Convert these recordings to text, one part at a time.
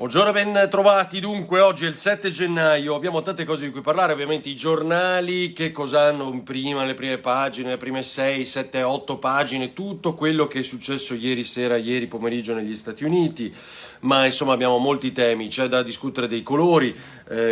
Buongiorno, ben trovati. Dunque, oggi è il 7 gennaio, abbiamo tante cose di cui parlare, ovviamente i giornali, che cosa hanno in prima, le prime pagine, le prime 6, 7, 8 pagine, tutto quello che è successo ieri sera, ieri pomeriggio negli Stati Uniti, ma insomma abbiamo molti temi, c'è da discutere dei colori,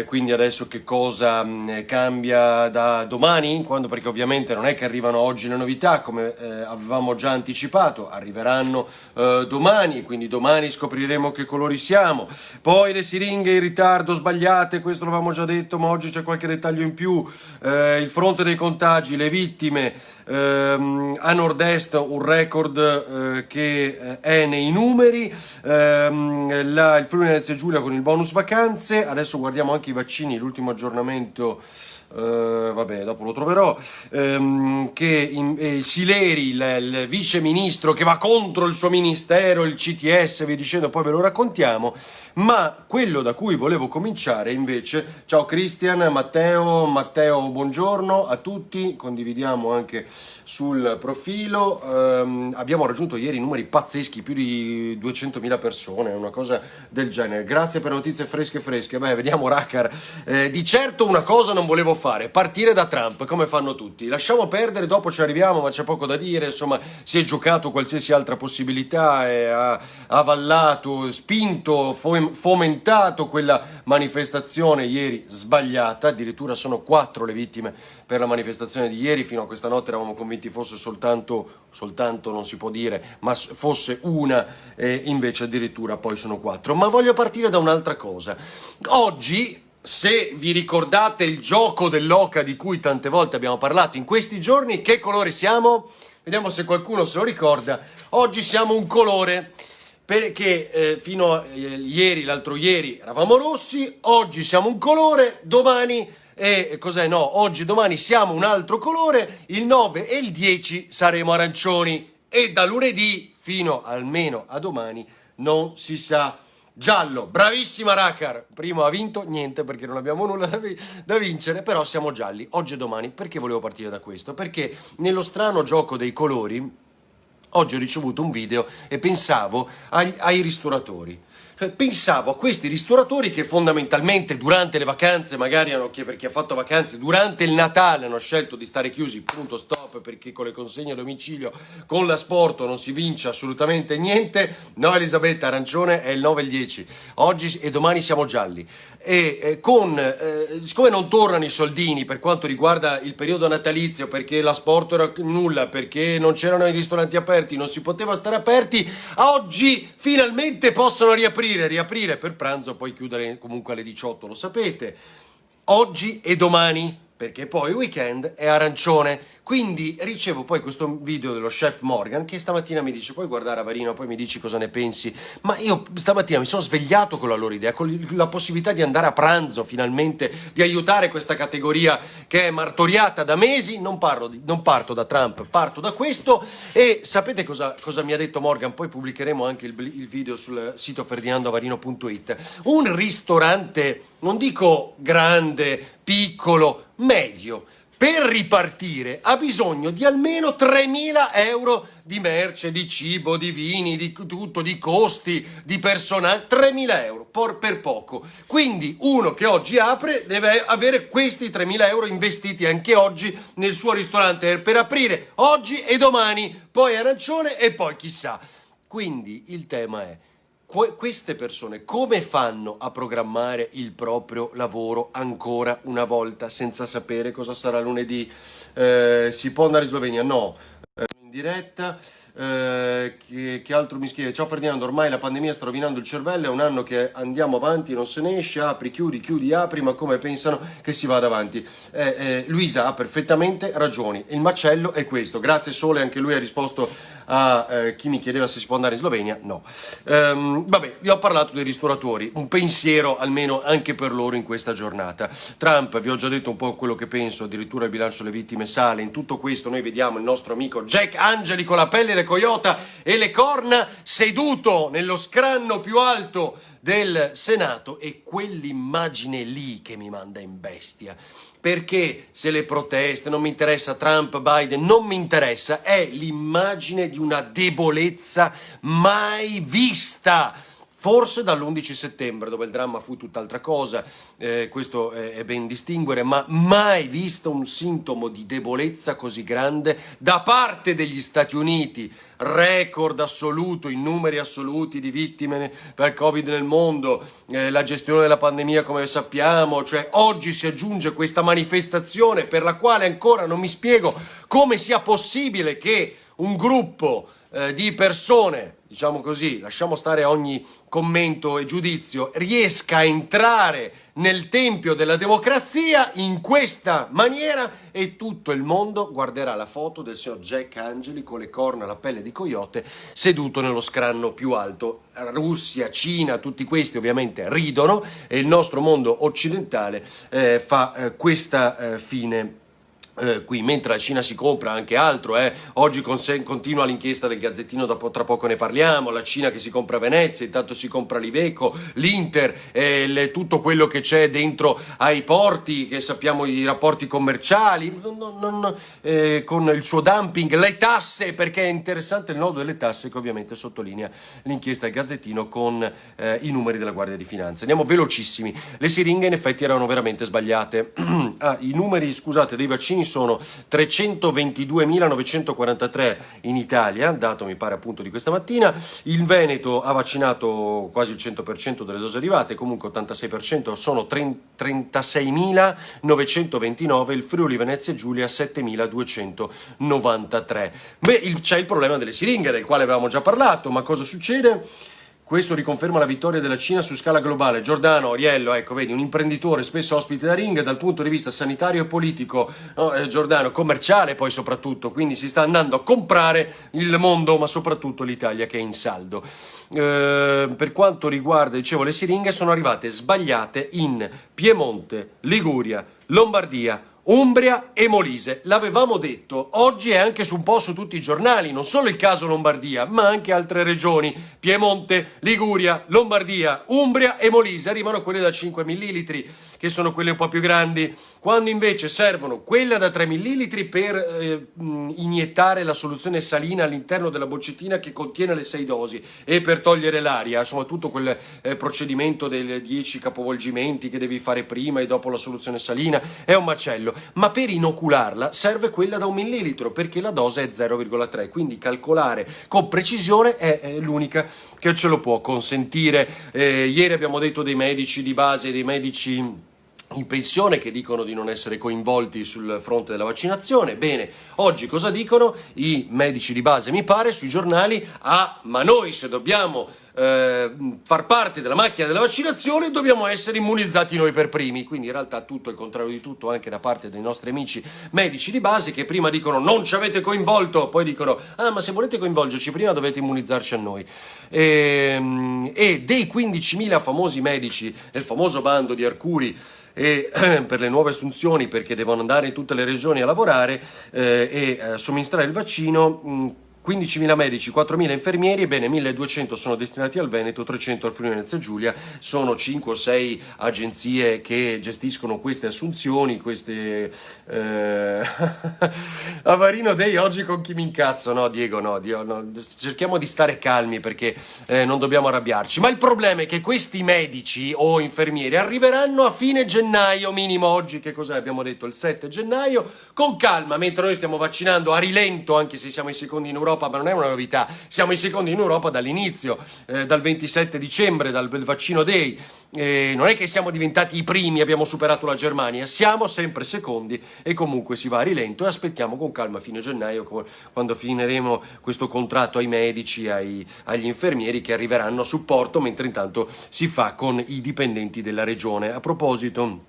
quindi adesso che cosa cambia da domani, perché ovviamente non è che arrivano oggi le novità, come avevamo già anticipato, arriveranno domani, quindi domani scopriremo che colori siamo. Poi le siringhe in ritardo, sbagliate, questo l'avevamo già detto, ma oggi c'è qualche dettaglio in più. Il fronte dei contagi, le vittime, a nord-est un record che è nei numeri, il Friuli Venezia Giulia con il bonus vacanze, adesso guardiamo anche i vaccini, l'ultimo aggiornamento. Vabbè, dopo lo troverò. Sileri, il vice ministro che va contro il suo ministero, il CTS, vi dicendo, poi ve lo raccontiamo. Ma quello da cui volevo cominciare invece, ciao Christian, Matteo, buongiorno a tutti, condividiamo anche sul profilo. Abbiamo raggiunto ieri numeri pazzeschi, più di 200.000 persone, una cosa del genere. Grazie per notizie fresche. Beh, vediamo Racar. Di certo una cosa non volevo fare, partire da Trump, come fanno tutti. Lasciamo perdere, dopo ci arriviamo, ma c'è poco da dire, insomma, si è giocato qualsiasi altra possibilità e ha avallato, spinto, fomentato quella manifestazione ieri sbagliata. Addirittura sono 4 le vittime per la manifestazione di ieri, fino a questa notte eravamo convinti fosse soltanto non si può dire, ma fosse una, invece addirittura poi sono 4. Ma voglio partire da un'altra cosa. Oggi, se vi ricordate il gioco dell'oca di cui tante volte abbiamo parlato in questi giorni, che colore siamo? Vediamo se qualcuno se lo ricorda. Oggi siamo un colore, perché fino a ieri, l'altro ieri eravamo rossi, oggi siamo un colore, domani domani siamo un altro colore, il 9 e il 10 saremo arancioni e da lunedì fino almeno a domani non si sa. Giallo, bravissima Racar, primo ha vinto, niente perché non abbiamo nulla da vincere, però siamo gialli, oggi e domani. Perché volevo partire da questo? Perché nello strano gioco dei colori, oggi ho ricevuto un video e pensavo ai ristoratori. Pensavo a questi ristoratori che fondamentalmente durante le vacanze, magari per chi ha fatto vacanze durante il Natale, hanno scelto di stare chiusi, punto stop, perché con le consegne a domicilio, con l'asporto non si vince assolutamente niente. No, Elisabetta, arancione è il 9 e il 10, oggi e domani siamo gialli. E siccome non tornano i soldini per quanto riguarda il periodo natalizio, perché l'asporto era nulla, perché non c'erano i ristoranti aperti, non si poteva stare aperti, oggi finalmente possono riaprire per pranzo, poi chiudere comunque alle 18, lo sapete, oggi e domani, perché poi il weekend è arancione. Quindi ricevo poi questo video dello chef Morgan che stamattina mi dice: puoi guardare Avarino, poi mi dici cosa ne pensi. Ma io stamattina mi sono svegliato con la loro idea, con la possibilità di andare a pranzo finalmente, di aiutare questa categoria che è martoriata da mesi. Non parto da Trump, parto da questo. E sapete cosa mi ha detto Morgan? Poi pubblicheremo anche il video sul sito ferdinandoavarino.it. Un ristorante, non dico grande, piccolo, medio, per ripartire ha bisogno di almeno 3.000 euro di merce, di cibo, di vini, di tutto, di costi, di personale. 3.000 euro per poco. Quindi uno che oggi apre deve avere questi 3.000 euro investiti anche oggi nel suo ristorante per aprire oggi e domani, poi arancione e poi chissà. Quindi il tema è: queste persone come fanno a programmare il proprio lavoro ancora una volta senza sapere cosa sarà lunedì? Si può andare in Slovenia? No. In diretta. Che altro mi scrive? Ciao Ferdinando, ormai la pandemia sta rovinando il cervello, è un anno che andiamo avanti, non se ne esce, apri, chiudi, apri, ma come pensano che si vada avanti? Luisa ha perfettamente ragione, il macello è questo. Grazie Sole, anche lui ha risposto a chi mi chiedeva se si può andare in Slovenia. No. Vabbè, vi ho parlato dei ristoratori, un pensiero almeno anche per loro in questa giornata. Trump, vi ho già detto un po' quello che penso, addirittura il bilancio delle vittime sale. In tutto questo noi vediamo il nostro amico Jack Angeli con la pelle, le coiota e le corna, seduto nello scranno più alto del Senato, e quell'immagine lì che mi manda in bestia. Perché se le proteste, non mi interessa Trump, Biden, non mi interessa, è l'immagine di una debolezza mai vista. forse dall'11 settembre, dove il dramma fu tutt'altra cosa, questo è ben distinguere, ma mai visto un sintomo di debolezza così grande da parte degli Stati Uniti. Record assoluto in numeri assoluti di vittime per Covid nel mondo, la gestione della pandemia come sappiamo, cioè oggi si aggiunge questa manifestazione per la quale ancora non mi spiego come sia possibile che un gruppo di persone, diciamo così, lasciamo stare ogni commento e giudizio, riesca a entrare nel tempio della democrazia in questa maniera, e tutto il mondo guarderà la foto del signor Jack Angeli con le corna alla pelle di coyote seduto nello scranno più alto. Russia, Cina, tutti questi ovviamente ridono e il nostro mondo occidentale fa questa fine qui, mentre la Cina si compra anche altro, oggi continua l'inchiesta del Gazzettino, tra poco ne parliamo, la Cina che si compra Venezia, intanto si compra l'Iveco, l'Inter, tutto quello che c'è dentro ai porti, che sappiamo i rapporti commerciali, con il suo dumping, le tasse, perché è interessante il nodo delle tasse che ovviamente sottolinea l'inchiesta del Gazzettino con i numeri della Guardia di Finanza. Andiamo velocissimi, le siringhe in effetti erano veramente sbagliate. I numeri, scusate, dei vaccini sono 322.943 in Italia, il dato mi pare appunto di questa mattina. Il Veneto ha vaccinato quasi il 100% delle dosi arrivate, comunque 86%, sono 36.929, il Friuli Venezia Giulia 7.293. C'è il problema delle siringhe, del quale avevamo già parlato, ma cosa succede? Questo riconferma la vittoria della Cina su scala globale. Giordano Auriello, ecco, vedi, un imprenditore spesso ospite da Ring dal punto di vista sanitario e politico, no? Giordano, commerciale poi soprattutto, quindi si sta andando a comprare il mondo, ma soprattutto l'Italia che è in saldo. Per quanto riguarda, dicevo, le siringhe sono arrivate sbagliate in Piemonte, Liguria, Lombardia, Umbria e Molise. L'avevamo detto, oggi è anche un po' su tutti i giornali, non solo il caso Lombardia, ma anche altre regioni. Piemonte, Liguria, Lombardia, Umbria e Molise arrivano quelle da 5 millilitri, che sono quelle un po' più grandi, quando invece servono quelle da 3 millilitri per iniettare la soluzione salina all'interno della boccettina che contiene le 6 dosi e per togliere l'aria, insomma tutto quel procedimento dei 10 capovolgimenti che devi fare prima e dopo la soluzione salina è un macello, ma per inocularla serve quella da 1 millilitro perché la dose è 0,3, quindi calcolare con precisione è l'unica che ce lo può consentire. Ieri abbiamo detto dei medici di base, dei medici in pensione che dicono di non essere coinvolti sul fronte della vaccinazione. Bene, oggi cosa dicono i medici di base, mi pare, sui giornali? Ma noi se dobbiamo far parte della macchina della vaccinazione dobbiamo essere immunizzati noi per primi. Quindi in realtà tutto il contrario di tutto anche da parte dei nostri amici medici di base, che prima dicono non ci avete coinvolto, poi dicono ma se volete coinvolgerci prima dovete immunizzarci a noi. E dei 15.000 famosi medici nel famoso bando di Arcuri e per le nuove assunzioni, perché devono andare in tutte le regioni a lavorare e somministrare il vaccino, 15.000 medici, 4.000 infermieri, ebbene 1.200 sono destinati al Veneto, 300 al Friuli Venezia Giulia. Sono 5 o 6 agenzie che gestiscono queste assunzioni, queste Avarino Day oggi con chi mi incazzo? No Diego, no, cerchiamo di stare calmi perché non dobbiamo arrabbiarci, ma il problema è che questi medici o infermieri arriveranno a fine gennaio, minimo oggi, che cos'è? Abbiamo detto il 7 gennaio, con calma, mentre noi stiamo vaccinando a rilento, anche se siamo i secondi in Europa, ma non è una novità, siamo i secondi in Europa dall'inizio, dal 27 dicembre, dal vaccino day. Non è che siamo diventati i primi, abbiamo superato la Germania, siamo sempre secondi e comunque si va a rilento e aspettiamo con calma fine gennaio, quando finiremo questo contratto ai medici, agli infermieri che arriveranno a supporto, mentre intanto si fa con i dipendenti della regione. A proposito,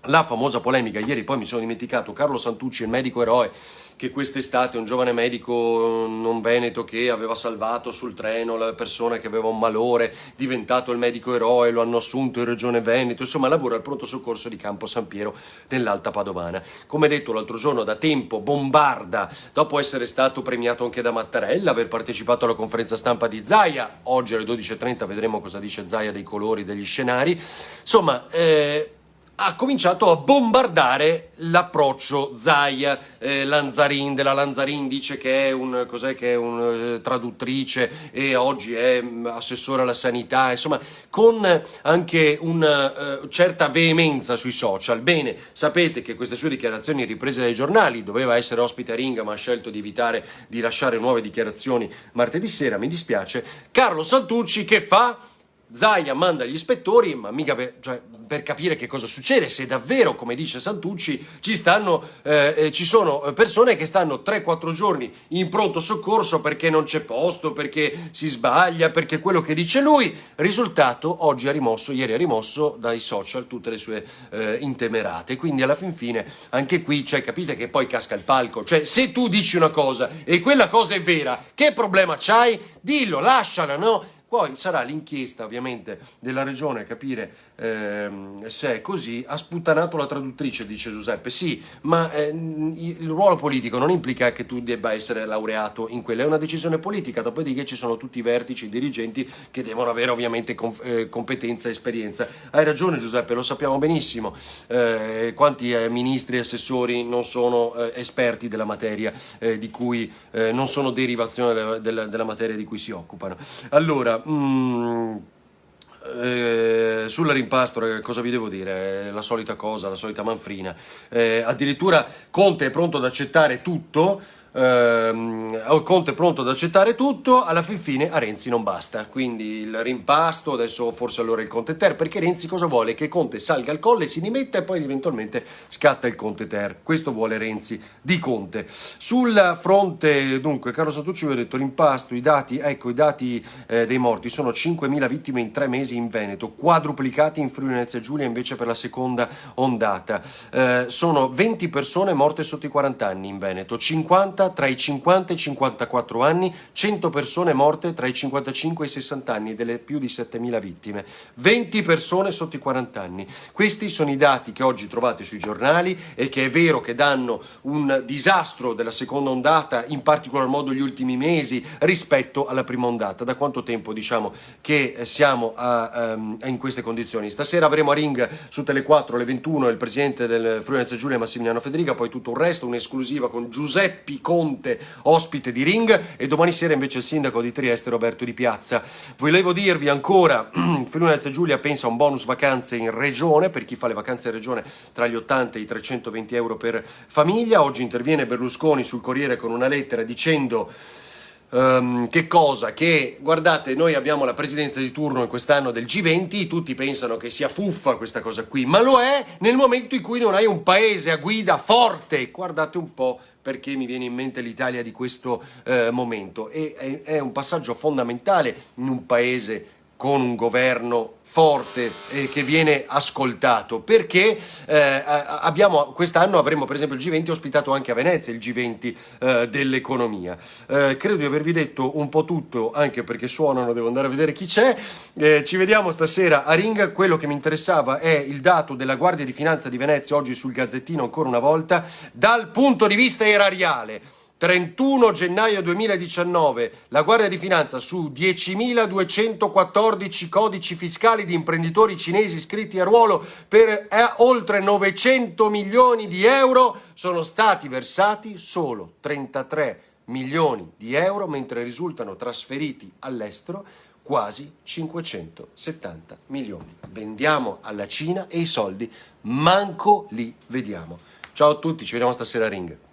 la famosa polemica, ieri poi mi sono dimenticato, Carlo Santucci, il medico eroe, che quest'estate un giovane medico non veneto che aveva salvato sul treno la persona che aveva un malore, diventato il medico eroe, lo hanno assunto in Regione Veneto, insomma lavora al pronto soccorso di Campo San Piero nell'Alta Padovana. Come detto l'altro giorno, da tempo bombarda, dopo essere stato premiato anche da Mattarella, aver partecipato alla conferenza stampa di Zaia, oggi alle 12.30 vedremo cosa dice Zaia dei colori, degli scenari, insomma ha cominciato a bombardare l'approccio Zaia, Lanzarin, della Lanzarin dice che è un, cos'è, che è un traduttrice e oggi è assessore alla sanità, insomma, con anche una certa veemenza sui social. Bene, sapete che queste sue dichiarazioni riprese dai giornali, doveva essere ospite a Ringa ma ha scelto di evitare di lasciare nuove dichiarazioni martedì sera, mi dispiace. Carlo Santucci che fa? Zaia manda gli ispettori, ma mica per capire che cosa succede, se davvero, come dice Santucci, ci sono persone che stanno 3-4 giorni in pronto soccorso perché non c'è posto, perché si sbaglia, perché quello che dice lui. Risultato, ieri ha rimosso dai social tutte le sue intemerate. Quindi alla fin fine, anche qui, capite che poi casca il palco. Se tu dici una cosa e quella cosa è vera, che problema c'hai? Dillo, lasciala, no? Poi sarà l'inchiesta ovviamente della regione a capire se è così. Ha sputtanato la traduttrice, dice Giuseppe. Sì, ma il ruolo politico non implica che tu debba essere laureato in quella, è una decisione politica, dopodiché ci sono tutti i vertici, i dirigenti che devono avere ovviamente competenza e esperienza. Hai ragione Giuseppe, lo sappiamo benissimo, quanti ministri e assessori non sono esperti della materia di cui non sono derivazione della materia di cui si occupano. Allora, sul rimpasto cosa vi devo dire? La solita cosa, la solita manfrina. Addirittura Conte è pronto ad accettare tutto. Conte è pronto ad accettare tutto, alla fin fine a Renzi non basta, quindi il rimpasto, adesso forse allora il Conte Ter, perché Renzi cosa vuole? Che Conte salga al colle, si dimetta e poi eventualmente scatta il Conte Ter. Questo vuole Renzi di Conte. Sul fronte, dunque, Carlo Santucci vi ho detto rimpasto, i dati, ecco, i dati dei morti sono 5.000 vittime in 3 mesi in Veneto, quadruplicati in Friuli Venezia Giulia invece per la seconda ondata. Sono 20 persone morte sotto i 40 anni in Veneto, 50 tra i 50 e i 54 anni, 100 persone morte tra i 55 e i 60 anni, delle più di 7.000 vittime, 20 persone sotto i 40 anni. Questi sono i dati che oggi trovate sui giornali e che è vero che danno un disastro della seconda ondata, in particolar modo gli ultimi mesi rispetto alla prima ondata. Da quanto tempo diciamo che siamo in queste condizioni? Stasera avremo a Ring su Tele4 alle 21 il presidente del Friuli Venezia Giulia Massimiliano Federica, poi tutto il resto, un'esclusiva con Giuseppe Conte, ospite di Ring, e domani sera invece il sindaco di Trieste Roberto Di Piazza. Volevo dirvi ancora, Friuli Venezia Giulia pensa a un bonus vacanze in regione per chi fa le vacanze in regione tra gli 80 e i 320 euro per famiglia. Oggi interviene Berlusconi sul Corriere con una lettera dicendo che cosa? Che guardate, noi abbiamo la presidenza di turno in quest'anno del G20, tutti pensano che sia fuffa questa cosa qui, ma lo è nel momento in cui non hai un paese a guida forte. Guardate un po' perché mi viene in mente l'Italia di questo momento. E è un passaggio fondamentale in un paese con un governo forte e che viene ascoltato, perché quest'anno avremo per esempio il G20 ospitato anche a Venezia, il G20 dell'economia. Credo di avervi detto un po' tutto, anche perché suonano, devo andare a vedere chi c'è. Ci vediamo stasera a Ring. Quello che mi interessava è il dato della Guardia di Finanza di Venezia oggi sul Gazzettino, ancora una volta, dal punto di vista erariale. 31 gennaio 2019, la Guardia di Finanza su 10.214 codici fiscali di imprenditori cinesi iscritti a ruolo per oltre 900 milioni di euro, sono stati versati solo 33 milioni di euro, mentre risultano trasferiti all'estero quasi 570 milioni. Vendiamo alla Cina e i soldi manco li vediamo. Ciao a tutti, ci vediamo stasera a Ring.